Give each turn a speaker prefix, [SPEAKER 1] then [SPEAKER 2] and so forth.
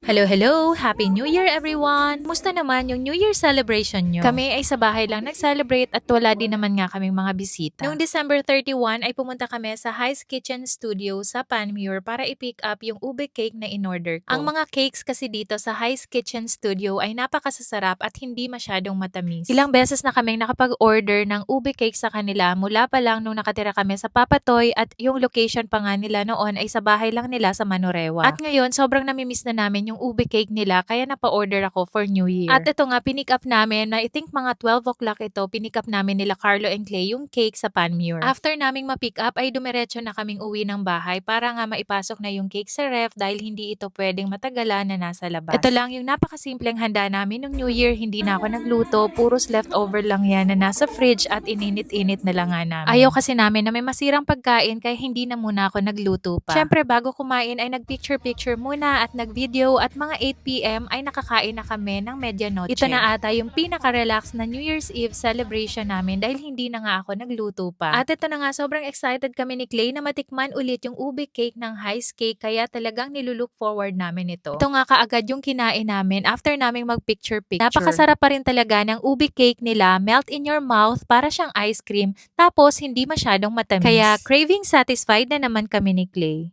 [SPEAKER 1] Hello, hello! Happy New Year everyone! Musta naman yung New Year celebration nyo? Kami ay sa bahay lang nag-celebrate at wala din naman nga kaming mga bisita. Noong December 31 ay pumunta kami sa High's Kitchen Studio sa Panmure para i-pick up yung ube cake na in-order ko. Ang mga cakes kasi dito sa High's Kitchen Studio ay napakasasarap at hindi masyadong matamis. Ilang beses na kaming nakapag-order ng ube cake sa kanila mula pa lang nung nakatira kami sa Papatoy at yung location pa nga nila noon ay sa bahay lang nila sa Manurewa. At ngayon, sobrang namimiss na namin yung ube cake nila kaya napa-order ako for New Year. At ito nga, pinick up namin, I think mga 12 o'clock ito, pinick up namin nila Carlo and Clay yung cake sa Panmure. After naming ma-pick up ay dumiretso na kaming uwi ng bahay para nga maipasok na yung cake sa ref dahil hindi ito pwedeng matagalan na nasa labas. Ito lang yung napakasimpleng handa namin nung New Year, hindi na ako nagluto, puros leftover lang yan na nasa fridge at ininit-init na lang nga namin. Ayaw kasi namin na may masirang pagkain kaya hindi na muna ako nagluto pa. Syempre bago kumain ay nag-picture-picture muna at nag-video at mga 8 PM ay nakakain na kami ng medianoche. Ito na ata yung pinaka-relax na New Year's Eve celebration namin dahil hindi na nga ako nagluto pa. At ito na nga, sobrang excited kami ni Clay na matikman ulit yung ube cake ng High's Cake kaya talagang nilulook forward namin ito. Ito nga kaagad yung kinain namin after naming mag-picture-picture. Napakasarap pa rin talaga ng ube cake nila, melt in your mouth para siyang ice cream tapos hindi masyadong matamis. Kaya craving satisfied na naman kami ni Clay.